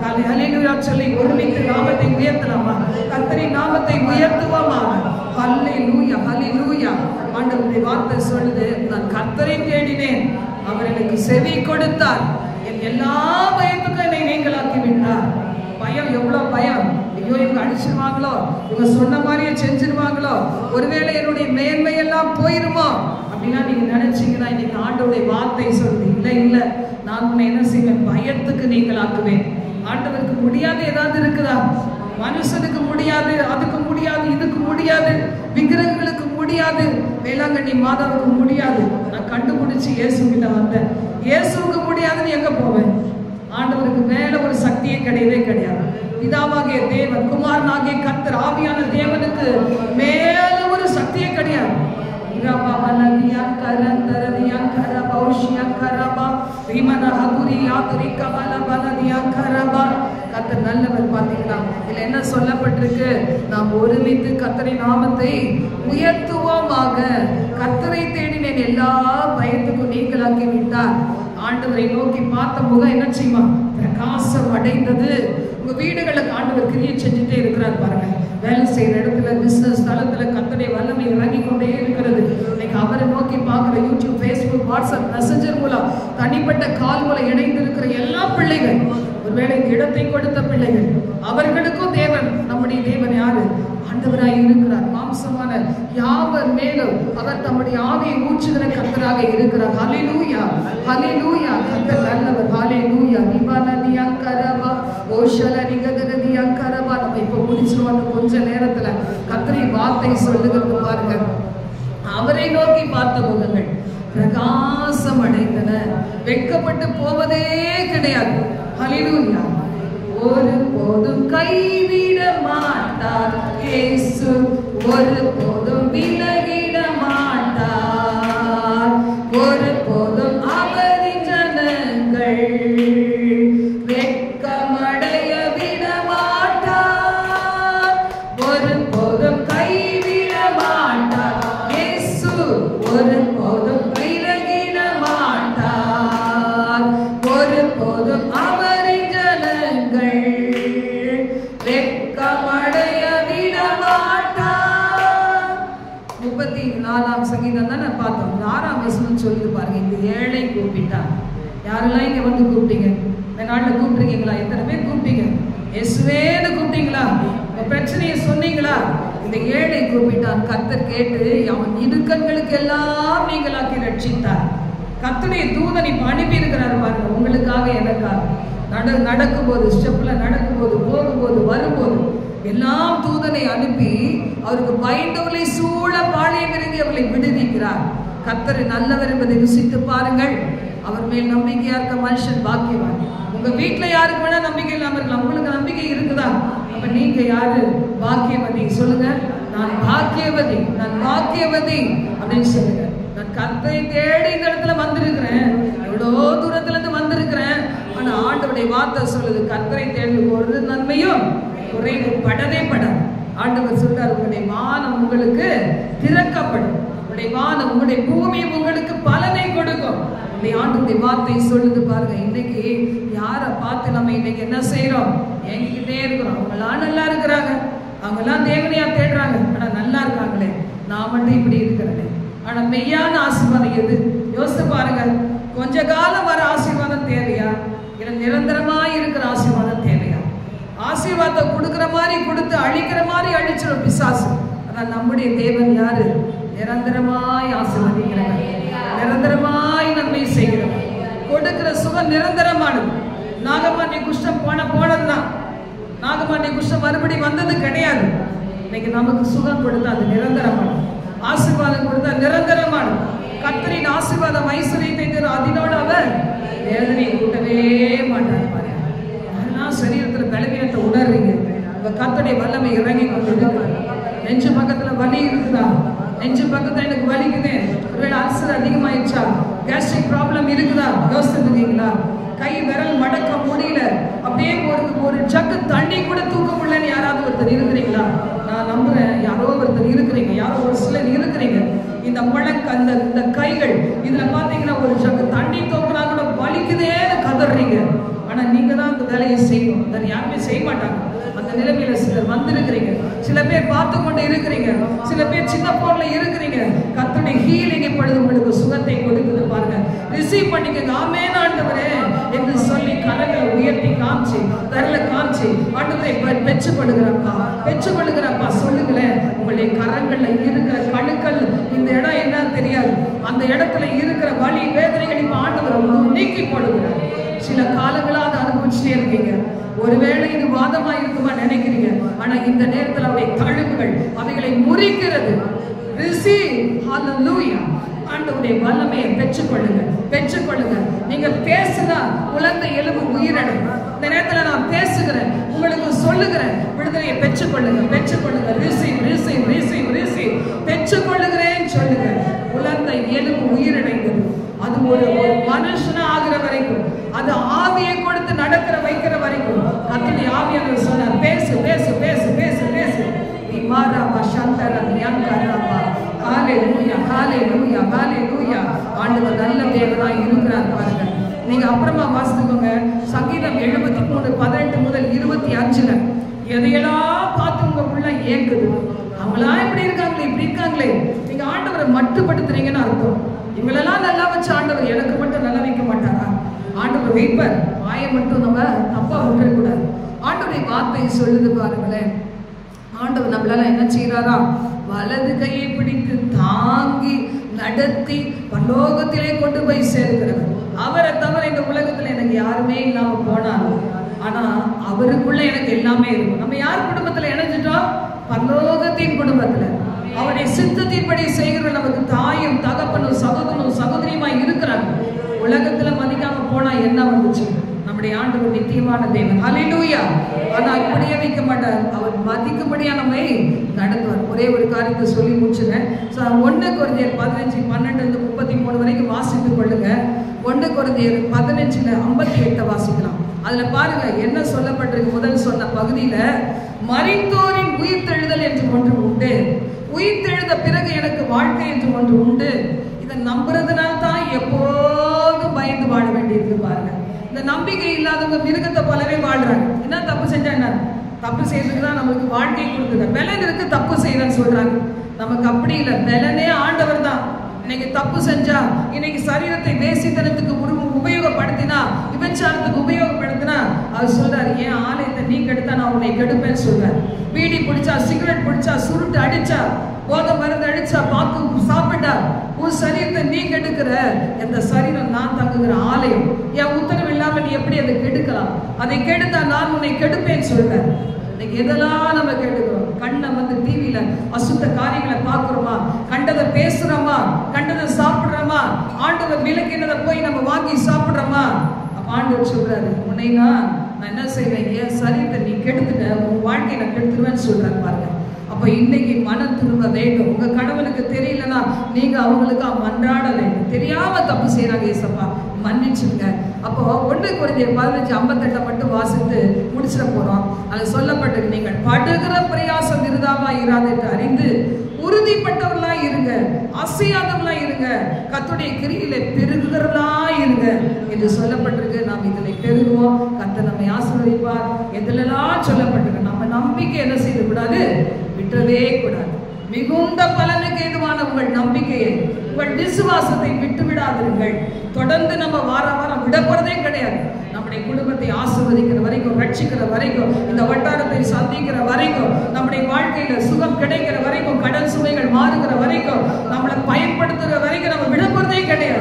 ஹல்லேலூயா சொல்லி ஒருமித்து நாமத்தை உயர்த்தலாமா? கர்த்தரின் நாமத்தை உயர்த்துவோமாக. ஹல்லேலூயா, ஹல்லேலூயா. ஆண்டவருடைய வார்த்தை சொல்லுது, நான் கர்த்தரை தேடினேன், அவர் எனக்கு செவி கொடுத்தார், என் எல்லா பயத்துக்கும் என்னை நீங்களாக்கி விட்டார். பயம், எவ்வளவு பயம்! ஐயோ, இவங்க அடிச்சிருவாங்களோ, இவங்க சொன்ன மாதிரியே செஞ்சிருவாங்களோ, ஒருவேளை என்னுடைய மேன்மை எல்லாம் போயிருமோ அப்படின்னா நீங்க நினைச்சீங்கன்னா, இன்னைக்கு ஆண்டவருடைய வார்த்தை சொல்லுது, இல்லை இல்லை, நான் உன்னை என்ன செய்வேன்? பயத்துக்கு நீங்களாக்குவேன். ஆண்டவருக்கு முடியாது ஏதாவது இருக்குதா? மனுஷனுக்கு முடியாது, அதுக்கு முடியாது, இதுக்கு முடியாது, விக்கிரகங்களுக்கு முடியாது, வேளாங்கண்ணி மாதாவுக்கு முடியாது. நான் கண்டுபிடிச்சு இயேசுகிட்ட வந்தேன். இயேசுக்கு முடியாதுன்னு எங்க போவேன்? ஆண்டவருக்கு மேல ஒரு சக்தியே கிடையவே கிடையாது. பிதாவாகிய தேவன், குமாரனாகிய கர்த்தர், ஆவியான தேவனுக்கு மேல ஒரு சக்தியே கிடையாது. கர்த்தர் நல்லவர். பாத்தீங்களா? இதுல என்ன சொல்லப்பட்டிருக்கு? நாம் ஒருமித்து கர்த்தரை நாமத்தை உயர்த்துவோமாக. கர்த்தரை தேடினேன், எல்லா பயத்துக்கும் நீங்களாக்கி விட்டார். ஆண்டவரை நோக்கி பார்த்த முகம் என்ன செய்வான்? பிரகாசம் அடைந்தது. உங்க வீடுகளுக்கு ஆண்டவர் கிரியை செஞ்சுட்டே இருக்கிறார் பாருங்க. வேலை செய்யற இடத்துல, பிசினஸ் தளத்துல கர்த்தருடைய வல்லமை இறங்கி கொண்டே இருக்கிறது. இன்னைக்கு அவரை நோக்கி பார்க்கிற யூடியூப், ஃபேஸ்புக், வாட்ஸ்அப், மெசஞ்சர் மூலம், தனிப்பட்ட கால் மூலம் இணைந்து இருக்கிற எல்லா பிள்ளைகள், ஒருவேளை இந்த இடத்தை கொடுத்த பிள்ளைகள், அவர்களுக்கும் தேவன், நம்முடைய தேவன் யாரு? ஆண்டவராய் இருக்கிறார். மாம்சமான யாவர் மேலும் அவர் தம்முடைய ஆவியை ஊற்றுகிற கர்த்தராக இருக்கிறார். ஹல்லேலூயா, ஹல்லேலூயா. கர்த்தர் நல்லவர். ஹல்லேலூயா. விபானதியா கரபா ஓஷலரிகதரதியா கரபா. நம்ம இப்போ முடிச்சிருவோம் கொஞ்ச நேரத்துல. கர்த்தரின் வார்த்தை சொல்லுகிறது பாருங்க. அவரை நோக்கி பார்த்த முகங்கள் பிரகாசம் அடைந்தன, வெட்கப்பட்டு போவதே கிடையாது. ஹல்லேலூயா. ஒரு போதும் கைவிட மாட்டார் இயேசு, ஒரு போதும் விலகிட மாட்டார், ஒரு போதும் அவரின் ஜனங்கள் வெட்கமடைய விட மாட்டார், ஒரு போதும் கைவிட மாட்டார் இயேசு, ஒரு போதும் விலகிட மாட்டார், ஒரு போதும் அவரின் ஜனங்கள் வெட்கமடைய விட மாட்டார். 34ஆம் சங்கீதம் தானே பார்த்தோம். 6ஆம் வசனம் சொல்லுது பாருங்க. இந்த ஏழை கூப்பிட்டான். யாரெல்லாம் இங்க வந்து கூப்பிட்டீங்க? இந்த நாட்டில் கூப்பிட்டுருக்கீங்களா? எத்தனை பேர் கூப்பிட்டீங்க? இயேசுவேன்னு கூப்பிட்டீங்களா? உங்க பிரச்சனையை சொன்னீங்களா? இந்த ஏழை கூப்பிட்டான். கர்த்தர் கேட்டு அவன் இடுக்கண்களுக்கு எல்லாம் நீங்களாக்கி ரட்சித்தார். கர்த்தருடைய தூதனை இப்ப அனுப்பி இருக்கிறாரு பாருங்க, உங்களுக்காக, எனக்காக. நடக்கும்போது, ஸ்டெப்ல நடக்கும்போது, போகும்போது, வரும்போது எல்லாம் தூதனை அனுப்பி அவருக்கு பயந்தவர்களை சூழ பாளையம் இறங்கி அவர்களை விடுவிக்கிறார். கர்த்தர் நல்லவர் என்பதை ருசித்து பாருங்கள். அவர் மேல் நம்பிக்கையா இருக்க மனுஷன் பாக்கியவான். உங்க வீட்டுல யாருக்கு வேணா நம்பிக்கை இல்லாம இருக்கலாம், உங்களுக்கு நம்பிக்கை இருக்குதா? அப்ப நீங்க யாரு? பாக்கியவதி. சொல்லுங்க, நான் பாக்கியவதி, நான் பாக்கியவதி அப்படின்னு சொல்லுங்க. நான் கர்த்தரை தேடி இந்த இடத்துல வந்திருக்கிறேன், எவ்வளோ தூரத்துல இருந்து வந்திருக்கிறேன். ஆனா ஆண்டவருடைய வார்த்தை சொல்லுது, கர்த்தரை தேடி ஒரு நன்மையும் குறைவு படவே படாது. ஆண்டவர் சொல்றார், உங்களுடைய வானம் உங்களுக்கு திறக்கப்படும், உங்களுடைய வானம், உங்களுடைய பூமி உங்களுக்கு பலனை கொடுக்கும். ஆண்டவருடைய வார்த்தை சொல்லுது பாருங்க. இன்னைக்கு யாரை பார்த்து நம்ம இன்னைக்கு என்ன செய்யறோம்? எங்கிட்டே இருக்கிறோம். அவங்களாம் நல்லா இருக்கிறாங்க, அவங்கெல்லாம் தேவனையா தேடுறாங்க, ஆனா நல்லா இருக்காங்களே, நான் மட்டும் இப்படி இருக்கிறேன். ஆனா மெய்யான ஆசீர்வாதம் எது? யோசித்து பாருங்க. கொஞ்ச காலம் வர ஆசீர்வாதம் தேவையா, இல்ல நிரந்தரமா இருக்கிற ஆசீர்வாதம் தேவையா? ஆசீர்வாதத்தை கொடுக்கிற மாதிரி கொடுத்து அழிக்கிற மாதிரி அழிச்சிடும் பிசாசு. ஆனா நம்முடைய தேவன் யாரு? நிரந்தரமாய் ஆசீர்வதிக்கிறவர். நிரந்தரமாய் நன்மை செய்கிறவர். கொடுக்கிற சுகம் நிரந்தரமானது. நாகமாண்டி குஷ்டம் போனதுதான். நாகமாண்டி குஷ்டம் மறுபடி வந்தது கிடையாது. இன்னைக்கு நமக்கு சுகம் கொடுத்தா அது நிரந்தரமானது. ஆசீர்வாதம் கொடுத்தா நிரந்தரமானது. கர்த்தரின் ஆசீர்வாதம் ஐஸ்வரியத்தை தரும். அதனோடு அவர் வேதனை கூட்டவே மாட்டார். பாருங்க, அதெல்லாம் சரீரத்துல பலவீனத்தை உணர்றீங்க. கர்த்தருடைய வல்லமை இறங்கி கொண்டு நெஞ்சு பக்கத்துல வலி இருக்குதா? நெஞ்சு பக்கத்துல எனக்கு வலிக்குது. ஒருவேளை அல்சர் அதிகமாயிடுச்சா? கேஸ்ட்ரிக் ப்ராப்ளம் இருக்குதா? யோசிச்சுருக்கீங்களா? கை விரல் மடக்க முடியல, அப்படியே ஒரு ஜக்கு தண்ணி கூட தூக்க முடியலன்னு யாராவது ஒருத்தர் இருக்கிறீங்களா? நான் நம்புறேன் யாரோ ஒருத்தர் இருக்கிறீங்க. யாரோ ஒரு சிலர் இருக்கிறீங்க. இந்த முழக்க இந்த கைகள் இதுல பாத்தீங்கன்னா ஒரு ஜக்கு தண்ணி தூக்கினா கூட வலிக்குதேன்னு கதறீங்க. ஆனா நீங்க தான் அந்த வேலையை செய்யணும். அதை யாருமே செய்ய மாட்டாங்க. அந்த நிலைமையில சிலர் வந்திருக்கிறீங்க. சில பேர் பார்த்து கொண்டு இருக்கிறீங்க. சில பேர் சின்ன போன்ல இருக்கிறீங்க. கர்த்தருடைய ஹீலிங் இப்பொழுது உங்களுக்கு சுகத்தை கொடுக்குது. பாருங்க, ரிசீவ் பண்ணிக்கங்க. ஆமென் ஆண்டவரே என்று சொல்லி கரங்களை உயர்த்தி காமிச்சு விரல காமிச்சு ஆண்டவரை பெற்றுக்கொள்ளுகிறப்பா, பெற்றுக்கொள்ளுகிறப்பா சொல்லுங்களேன். உங்களுடைய கரங்கள்ல இருக்கிற கணுக்கள், இந்த இடம் என்ன தெரியாது, அந்த இடத்துல இருக்கிற வலி வேதனைகள் இப்ப ஆண்டவர் நீக்கி போடுகிறார். சில காலங்களா அதை அனுபவிச்சுட்டே இருக்கீங்க. ஒருவேளை இது வாதமா இருக்குமா நினைக்கிறீங்க. ஆனா இந்த நேரத்தில் அவருடைய தழும்புகள் அவைகளை முறிக்கிறது. ஆண்டவருடைய வல்லமையை பெற்றுக்கொள்ளுங்க, பெற்றுக்கொள்ளுங்க. நீங்க பேசுனா உலர்ந்த எலும்பு உயிரிடும். இந்த நேரத்தில் நான் பேசுகிறேன், உங்களுக்கு சொல்லுகிறேன், விடுதலையை பெற்றுக்கொள்ளுங்க, பெற்றுக்கொள்ளுங்க. ரிசீவ் ரிசீவ் ரிசீவ் ரிசீவ் பெற்றுக்கொள்ளுகிறேன் சொல்லுங்க. உலர்ந்த எலும்பு உயிரிடைந்தது. அது ஒரு மனுஷனா ஆகிற வரைக்கும், அது ஆவியை கொடுத்து நடக்கிற வைக்கிற வரைக்கும் கர்த்தருடைய ஆவியானவர் சொன்னார், பேசு பேசு பேசு பேசு பேசு. ஹalleluya ஹalleluya ஹalleluya. ஆண்டவர் நல்ல தேவனாய் இருக்கிறார். பாருங்க, நீங்க அப்புறமா வாசித்துக்கோங்க. சங்கீதம் 73 18 முதல் 25ல எதையெல்லாம் பார்த்து உங்க உள்ள ஏங்குது. அவங்களா இப்படி இருக்காங்களே இப்படி இருக்காங்களே, நீங்க ஆண்டவரை மட்டுப்படுத்துறீங்கன்னு அர்த்தம். இவங்களெல்லாம் நல்லா வச்சு ஆண்டவர் எனக்கு மட்டும் நல்லா வைக்க மாட்டாரா? ஆண்டவர் வைப்பார். வாயை மட்டும் நம்ம தப்பா விட்டுறக்கூடாது. ஆண்டவருடைய வார்த்தை சொல்லுது பாருங்களேன். ஆண்டவர் நம்மளால என்ன செய்யறாரா? வலது கையை பிடித்து தாங்கி நடத்தி பரலோகத்திலே கொண்டு போய் சேர்க்கிறவர். அவரை தவிர இந்த உலகத்துல எனக்கு யாருமே இல்லாம போனாலும், ஆனா அவருக்குள்ள எனக்கு எல்லாமே இருக்கும். நம்ம யார் குடும்பத்துல இணைஞ்சிட்டோம்? பரலோகத்தின் குடும்பத்துல. அவருடைய சித்தத்தின்படி செய்கிற நமக்கு தாயும் தகப்பனும் சகோதரனும் சகோதரியுமா இருக்கிறாங்க. உலகத்துல மதிக்காம போனா என்ன வந்துச்சு? நம்முடைய ஆண்டவர் நித்தியமான தேவன். ஹல்லேலூயா. ஆனா இப்படியே வைக்க மாட்டார். அவர் மதிக்கும்படியா நம்மை நடத்துவார். ஒரே ஒரு காரியத்தை சொல்லி முடிச்சுறேன். 1 கொரிந்தியர் 15 12 33 வரைக்கும் வாசித்துக் கொள்ளுங்க. 1 கொரிந்தியர் 15 58 வாசிக்கலாம். அதுல பாருங்க என்ன சொல்லப்பட்டிருக்கு. முதல் சொன்ன பகுதியில மரித்தோரின் உயிர்த்தெழுதல் என்று ஒன்று உண்டு, உயிர்த்தெழுத பிறகு எனக்கு வாழ்க்கை என்று ஒன்று உண்டு. இதை நம்புறதுனால தான் எப்போதும் பயந்து வாழ வேண்டியிருக்கு. பாருங்க, இந்த நம்பிக்கை இல்லாதவங்க மிருகத்தை போலவே வாழ்றாங்க. என்ன தப்பு செஞ்சா என்ன? தப்பு செய்யறதுக்கு தான் நமக்கு வாழ்க்கை கொடுக்குது. பலன் இருக்கு, தப்பு செய்யறேன்னு சொல்றாங்க. நமக்கு அப்படி இல்லை. பலனே ஆண்டவர் தான். இன்னைக்கு தப்பு செஞ்சா, இன்னைக்கு சரீரத்தை வேசித்தனத்துக்கு உபயோகப்படுத்தினா, விபச்சாரத்துக்கு உபயோகப்படுத்தினா, அவர் சொல்றாரு, ஏன் ஆலயத்தை நீ கெடுத்தா நான் உன்னை கெடுப்பேன்னு சொல்றாரு. பீடி பிடிச்சா, சிகரெட் பிடிச்சா, சுருட்டு அடிச்சா, போதை மருந்து அடிச்சா, பாக்கு சாப்பிட்டா, உன் சரீரத்தை நீ கெடுக்கிற. எந்த சரீரம் நான் தங்குகிற ஆலயம். என் உத்தரவு இல்லாம நீ எப்படி அதை கெடுக்கலாம்? அதை கெடுத்தா நான் உன்னை கெடுப்பேன்னு சொல்றேன். இன்னைக்கு எதெல்லாம் நம்ம கெடுக்கிறோம்? கண்ணை வந்து டிவியில அசுத்த காரியங்களை பார்க்கிறோமா? கண்டதை பேசுறோமா? கண்டதை சாப்பிடுறோமா? ஆண்டவர் விலக்கினதை போய் நம்ம வாங்கி சாப்பிடுறோமா? அப்ப ஆண்டவர் சொல்றாரு, உன்னைனா நான் என்ன செய்வேன்? என் சரீரத்தை நீ கெடுத்துட்ட, உன் வாழ்க்கையை நான் கெடுத்துருவேன்னு சொல்றாரு. பாருங்க, அப்ப இன்னைக்கு மனம் திரும்ப வேண்டும். உங்க கணவனுக்கு தெரியலன்னா நீங்க அவங்களுக்கு மன்றாட வேண்டும். தெரியாம தப்பு செய்யறாங்க, ஏசப்பா மன்னிச்சுங்க. அப்போ 1 கொரிந்தியர் 15 58 மட்டும் வாசித்து முடிச்சிட போறோம். அது சொல்லப்பட்டது, நீங்கள் படுகிற பிரயாசம் விருதாவா இராது என்று அறிந்து உறுதிப்பட்டவர்களா இருங்க, அசையாதவர்களா இருங்க, கர்த்தருடைய கிரியிலே பெருகுகிறவர்களா இருங்க என்று சொல்லப்பட்டிருக்கு. நாம் இதில் பெருகுவோம். கர்த்தர் நம்மை ஆசீர்வதிப்பார். எதிலெல்லாம் சொல்லப்பட்டிருக்கு. நம்ம நம்பிக்கை என்ன செய்ய கூடாது? விட்டுறவே கூடாது. மிகுந்த பலனுக்கு ஏதுவான உங்கள் நம்பிக்கையை, உங்கள் விசுவாசத்தை விட்டு விடாதீர்கள். தொடர்ந்து நம்ம வாரம் விட போறதே கிடையாது. நம்முடைய குடும்பத்தை ஆசீர்வதிக்கிற வரைக்கும், ரட்சிக்கிற வரைக்கும், இந்த வட்டாரத்தை சந்திக்கிற வரைக்கும், நம்முடைய வாழ்க்கையில சுகம் கிடைக்கிற வரைக்கும், கடன் சுமைகள் மாறுகிற வரைக்கும், நம்மளை பயன்படுத்துகிற வரைக்கும் நம்ம விட போறதே கிடையாது.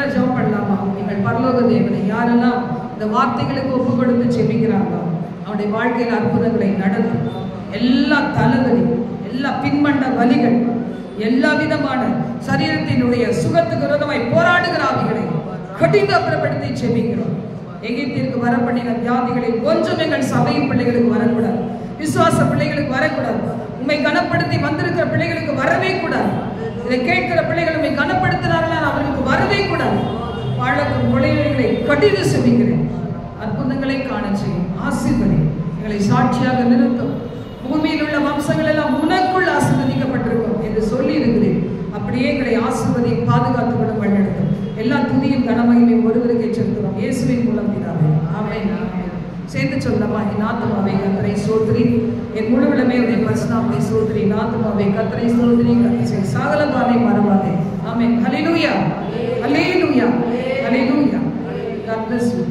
எல்லாம் ஜெபம் பண்ணலாமா? எங்கள் பரலோக தேவனை, யாரெல்லாம் இந்த வார்த்தைகளுக்கு ஒப்பு கொடுத்து ஜெபிக்கிறாங்களோ அவனுடைய வாழ்க்கையில் அற்புதங்களை நடத்தும். எல்லா தலைவலி, எல்லா பின்மண்ட வலிகள், எல்லா விதமான சரீரத்தினுடைய சுகத்துக்கு விரோதமாய் போராடுகிற ஆவிகளை கடினப்படுத்தி ஜெபிக்கிறோம். எகிப்திற்கு வர பண்ணின வியாதிகளில் கொஞ்சம் எங்கள் சபையின் பிள்ளைகளுக்கு வரக்கூடாது, விசுவாச பிள்ளைகளுக்கு வரக்கூடாது. உண்மை கனப்படுத்தி வந்திருக்கிற பிள்ளைகளுக்கு வரவே கூடாது. இதை கேட்கிற பிள்ளைகள் உண்மை கனப்படுத்தினார்கள், அவர்களுக்கு வரவே கூடாது. வாழக்கும் கொலைகளை கடின செபிக்கிறேன். அற்புதங்களை காண செய்யும், ஆசீர்வதி, எங்களை சாட்சியாக நிறுத்தும். பூமியில் உள்ள வம்சங்கள் எல்லாம் உனக்குள் ஆசீர்வதிக்கப்பட்டிருக்கும் என்று சொல்லி இருக்கிறேன். அப்படியே எங்களை ஆசீர்வதி பாதுகாத்து கொண்டு வழிநடத்தும். எல்லா துதியும் கனமகிமையும் ஒருவருக்கே செலுத்துகிறோம், இயேசுவின் மூலம் பிதாவே, ஆமென். சேர்ந்து சொல்லலாமா? என் ஆத்துமாவே கர்த்தரை ஸ்தோத்திரி, என் முழுவதுமே உடைய பரிசுத்தத்தை ஸ்தோத்திரி. என் ஆத்துமாவே கர்த்தரை ஸ்தோத்திரி, கர்த்தரை சகலமானதை மறவாதே. ஆமென். ஹல்லேலூயா, ஹல்லேலூயா, ஹல்லேலூயா. God bless you.